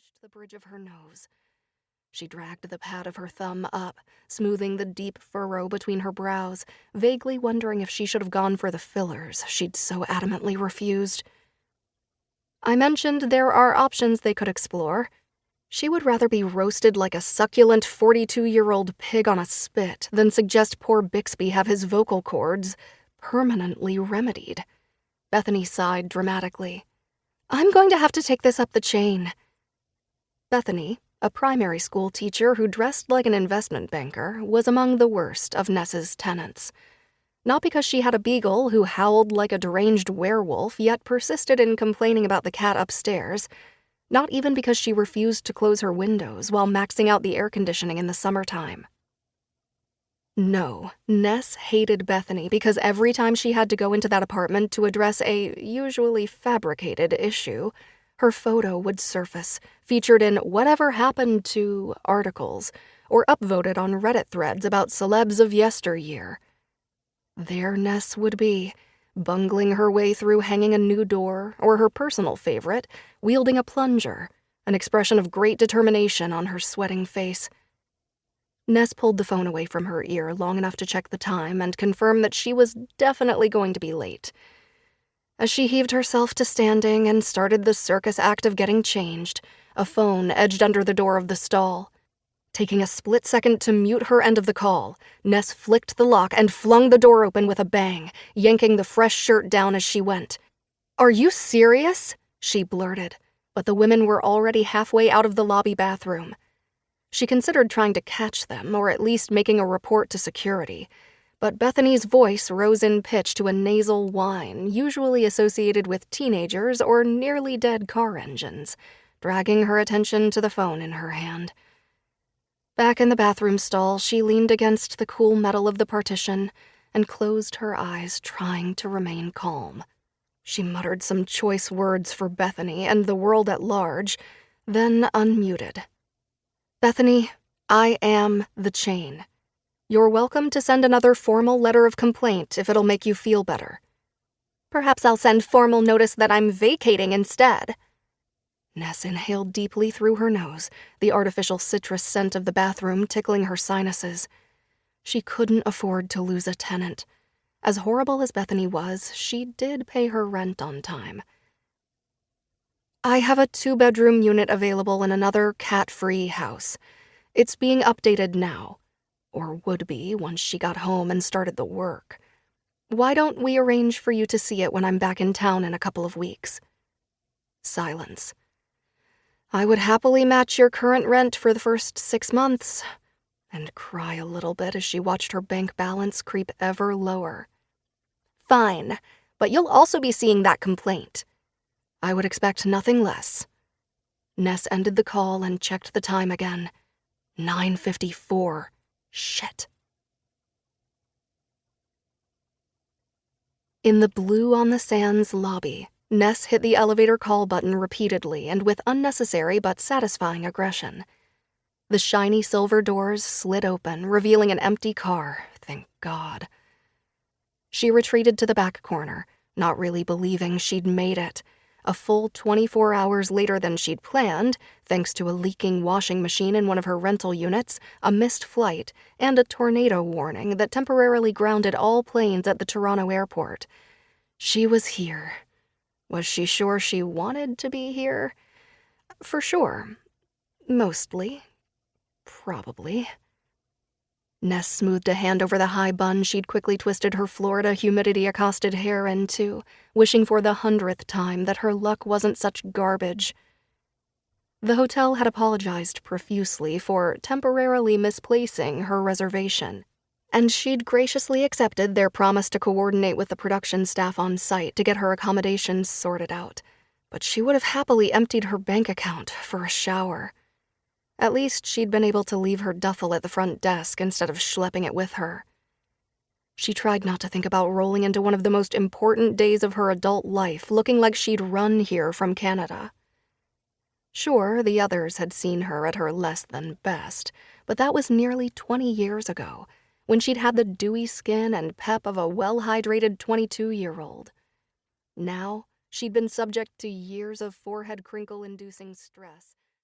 pinched the bridge of her nose. She dragged the pad of her thumb up, smoothing the deep furrow between her brows, vaguely wondering if she should have gone for the fillers she'd so adamantly refused. I mentioned there are options they could explore. She would rather be roasted like a succulent 42-year-old pig on a spit than suggest poor Bixby have his vocal cords permanently remedied. Bethany sighed dramatically. I'm going to have to take this up the chain. Bethany, a primary school teacher who dressed like an investment banker, was among the worst of Ness's tenants. Not because she had a beagle who howled like a deranged werewolf yet persisted in complaining about the cat upstairs. Not even because she refused to close her windows while maxing out the air conditioning in the summertime. No, Ness hated Bethany because every time she had to go into that apartment to address a usually fabricated issue, her photo would surface, featured in whatever happened to articles, or upvoted on Reddit threads about celebs of yesteryear. There Ness would be, bungling her way through hanging a new door, or her personal favorite, wielding a plunger, an expression of great determination on her sweating face. Ness pulled the phone away from her ear long enough to check the time and confirm that she was definitely going to be late. As she heaved herself to standing and started the circus act of getting changed, a phone edged under the door of the stall. Taking a split second to mute her end of the call, Ness flicked the lock and flung the door open with a bang, yanking the fresh shirt down as she went. "Are you serious?" she blurted, but the women were already halfway out of the lobby bathroom. She considered trying to catch them, or at least making a report to security, but Bethany's voice rose in pitch to a nasal whine usually associated with teenagers or nearly dead car engines, dragging her attention to the phone in her hand. Back in the bathroom stall, she leaned against the cool metal of the partition and closed her eyes, trying to remain calm. She muttered some choice words for Bethany and the world at large, then unmuted. "Bethany, I am the chain. You're welcome to send another formal letter of complaint if it'll make you feel better. Perhaps I'll send formal notice that I'm vacating instead." Ness inhaled deeply through her nose, the artificial citrus scent of the bathroom tickling her sinuses. She couldn't afford to lose a tenant. As horrible as Bethany was, she did pay her rent on time. "I have a 2-bedroom unit available in another cat-free house. It's being updated now, or would be once she got home and started the work. Why don't we arrange for you to see it when I'm back in town in a couple of weeks?" Silence. "I would happily match your current rent for the first 6 months," and cry a little bit as she watched her bank balance creep ever lower. "Fine, but you'll also be seeing that complaint." "I would expect nothing less." Ness ended the call and checked the time again. 9:54. Shit. In the blue on the sands lobby, Ness hit the elevator call button repeatedly and with unnecessary but satisfying aggression. The shiny silver doors slid open, revealing an empty car, thank God. She retreated to the back corner, not really believing she'd made it. A full 24 hours later than she'd planned, thanks to a leaking washing machine in one of her rental units, a missed flight, and a tornado warning that temporarily grounded all planes at the Toronto airport. She was here. Was she sure she wanted to be here? For sure. Mostly. Probably. Ness smoothed a hand over the high bun she'd quickly twisted her Florida humidity-accosted hair into, wishing for the 100th time that her luck wasn't such garbage. The hotel had apologized profusely for temporarily misplacing her reservation, and she'd graciously accepted their promise to coordinate with the production staff on site to get her accommodations sorted out, but she would have happily emptied her bank account for a shower. At least she'd been able to leave her duffel at the front desk instead of schlepping it with her. She tried not to think about rolling into one of the most important days of her adult life looking like she'd run here from Canada. Sure, the others had seen her at her less than best, but that was nearly 20 years ago, when she'd had the dewy skin and pep of a well-hydrated 22-year-old. Now, she'd been subject to years of forehead crinkle-inducing stress.